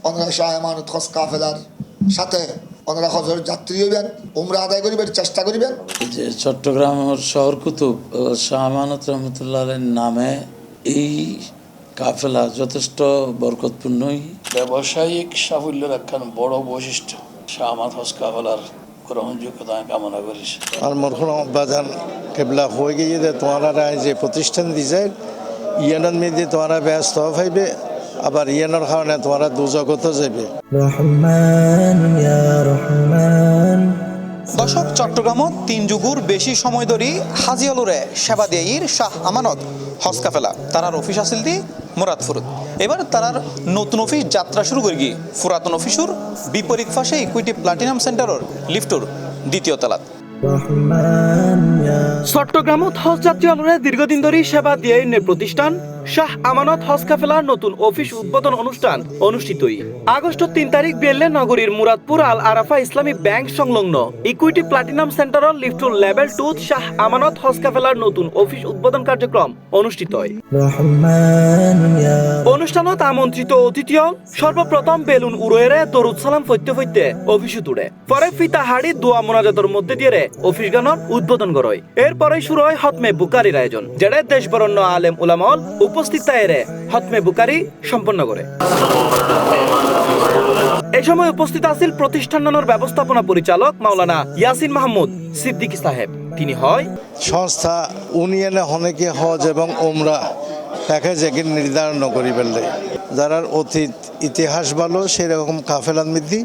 ওনারা শাহ আমানত হজ কাফেলার সাথে ওনারা হজর যাত্রী হইবেন, উমরা আদায় করিবেন, চেষ্টা করিবেন। যে চট্টগ্রামের শহর কুতুব শাহ আমানত রহমতুল্লাহ আলাইহির নামে এই কাফেলা যথেষ্ট বরকতপূর্ণই। ব্যবসায়িক সাফল্যের একখান বড় বৈশিষ্ট্য শাহ আমানত হজ কাফেলার গ্রহণযোগ্যতা কামনা করিস। আর মরহুম আব্বাজান কেবলা হয়ে গিয়ে যে তোমারা যে প্রতিষ্ঠান দিছে ইয়ানোর মেয়েদের তোমারা ব্যস্ত হইবে, আবার ইয়ানোর কারণে তোমরা দুজগত যাবে। দর্শক, চট্টগ্রামত 3 যুগের বেশি সময় ধরে হাজি অলুরে সেবা দিয়ের শাহ আমানত হজ কাফেলা তারার অফিস আসিল দি মুরাদপুরত। এবার তারার নতুন অফিস যাত্রা শুরু করে গিয়ে পুরাতন অফিসের বিপরীত পাশে ইকুইটি প্লাটিনাম সেন্টারের লিফটর 2য় তলাত। চট্টগ্রামত হজ যাত্রীসকলে দীর্ঘদিন ধরে সেবা দিয়ে প্রতিষ্ঠান শাহ আমানত হজ কাফেলার নতুন অফিস উদ্বোধন অনুষ্ঠান অনুষ্ঠিত আগস্ট 3 তারিখ বিকেলে নগরীর মুরাদপুর আল আরাফা ইসলামী ব্যাংক সংলগ্ন ইকুইটি প্লাটিনাম সেন্টারের লিফটর লেভেল 2 শাহ আমানত হজ কাফেলার নতুন অফিস উদ্বোধন কার্যক্রম অনুষ্ঠিত হয়। অনুষ্ঠানত আমন্ত্রিত অতিথি সর্বপ্রথম বেলুন উড়ে দরুদ সালাম ফইতে ফইতে অফিসে তুলে, পরে ফিতা হাড়ি দোয়া মোনাজাতের মধ্যে দিয়ে অফিস গানের উদ্বোধন করা হয়। এরপরে শুরু হয় হতমে বুকারির আয়োজন, যেটা দেশ বরণ্য আলেম উলামাল উপস্থিত তাইরে হতমে বুকারি সম্পন্ন করে। এই সময় উপস্থিত আছেন প্রতিষ্ঠানের ব্যবস্থাপনা পরিচালক মাওলানা ইয়াসিন মাহমুদ সিদ্দিকী সাহেব। তিনি হয় সংস্থা ইউনিয়নে অনেকে হজ এবং ওমরা প্যাকেজ একে নির্ধারণ করি ফেললে, যারা অতীত ইতিহাস ভালো সেরকম কাফেলার মধ্যে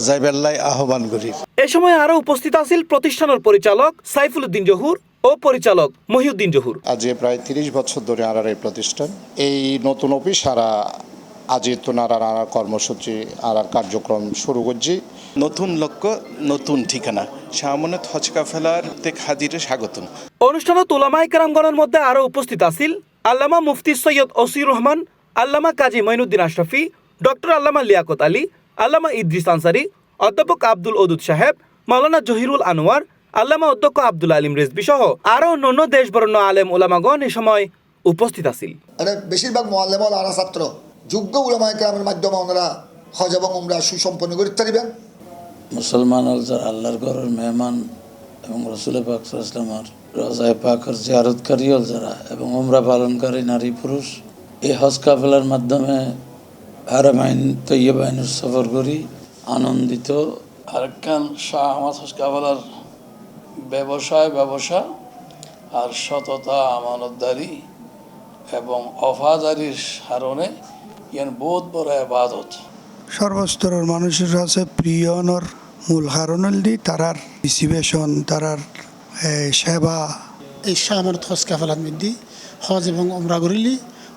যাইবেল্লাই আহ্বান করি। এ সময় আরো উপস্থিত আছেন প্রতিষ্ঠানের পরিচালক সাইফুল উদ্দিন জহুর ও পরিচালক মহিউদ্দিন জহুর। আজ প্রায় 30 বছর ধরে আর এই প্রতিষ্ঠান, এই নতুন অফিস আজ আর কর্মসূচি আর কার্যক্রম শুরু করছি। নতুন লক্ষ্য নতুন ঠিকানা, শাহ আমানত হজ কাফেলার তেক হাজিরে স্বাগতম। অনুষ্ঠানে উলামায়ে কেরামগণের মধ্যে আরো উপস্থিত আছেন আল্লামা মুফতি সৈয়দ ওসির রহমান, আল্লামা কাজী মঈনুদ্দিন আশরাফি, ডক্টর আল্লামা লিয়াকত আলী, আল্লামা ইদ্রিস আনসারী, অধ্যাপক আব্দুল ওদুদ সাহেব, মাওলানা জহিরুল আনোয়ার, আল্লামা অধ্যক্ষ আব্দুল আলিম রেজবি সহ আরো অন্যান্য দেশ বরণ্য আলেম ওলামাগণ এ সময় উপস্থিত আছেন। বেশিরভাগ মুআল্লিম আর ছাত্র যোগ্য উলামায়ে কেরামের মাধ্যমে ওনারা হজ এবং উমরা সুসম্পন্ন করতে পারবেন। মুসলমান যারা আল্লাহর ঘরের মেহমান এবং রাসূল পাক সাল্লাল্লাহু আলাইহি ওয়াসাল্লামের রওজায়ে পাকের জিয়ারতকারী যারা এবং উমরা পালনকারী নারী পুরুষ এই হজ কাফেলার মাধ্যমে হারামাইন তৈয়বাইনের সফর করি আনন্দিত। আরেকখান শাহ আমানত হজ কাফেলার ব্যবসা আর সততা আমানতদারি এবং অফাদারির কারণে ইয়ান বহুত বড় ইবাদত। সর্বস্তরের মানুষের কাছে প্রিয়নর মূল কারণ হল তারার রিসিভেশন, তারার সেবা। এই শাহ আমানত হজ কাফেলার মধ্যে হজ এবং উমরা করিলি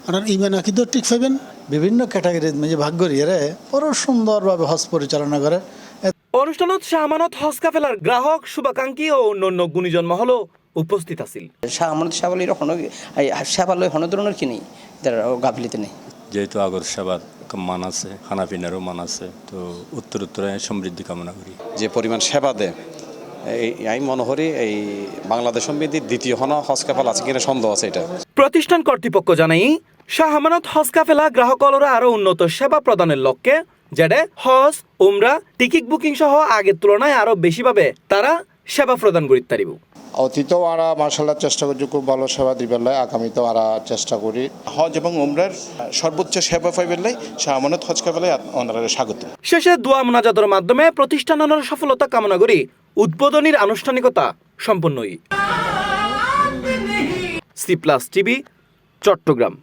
ওনার ইমান আকিদ ঠিক পাবেন। বিভিন্ন ক্যাটাগরির মাঝে ভাগ করিয়ে বড় সুন্দরভাবে হজ পরিচালনা করে। অনুষ্ঠানত শাহ আমানত হজ কাফেলার গ্রাহক, শুভাকাঙ্ক্ষী ও অন্যান্য গুণীজন মহল উপস্থিত আছিল। শাহ আমানত সেবালির সেবালয় কোনো ধরনের কি নেই, গাফিলিতে নেই। যেহেতু আগর সেবার মান আছে, খানাপিনারও মান আছে, তো উত্তরোত্তরে সমৃদ্ধি কামনা করি। যে পরিমাণ সেবা দেয় আমি মনে করি এই বাংলাদেশ সমৃদ্ধির দ্বিতীয় হজ কাফেলা আছে কিনা সন্দেহ আছে। এটা প্রতিষ্ঠান কর্তৃপক্ষ জানাই শাহ আমানত হজ কাফেলা গ্রাহকরা আরো উন্নত সেবা প্রদানের লক্ষ্যে যেটা হজ উমরা টিকিট বুকিং সহ আগের তুলনায় আরো বেশিভাবে তারা সেবা প্রদান করতে পারিব। অতীতেও আমরা মাশাআল্লাহ চেষ্টা করছি খুব ভালো সেবা দিবার লাই, আগামীতেও আমরা চেষ্টা করি। হজ এবং উমরার সর্বোচ্চ সেবা পাইবেলাই শাহ আমানত হজ কাফেলায় ওনারা স্বাগত। শেষে দোয়া মোনাজাতের মাধ্যমে প্রতিষ্ঠানের সফলতা কামনা করি উদ্বোধনীর আনুষ্ঠানিকতা সম্পন্ন। C plus TV, Chittagong.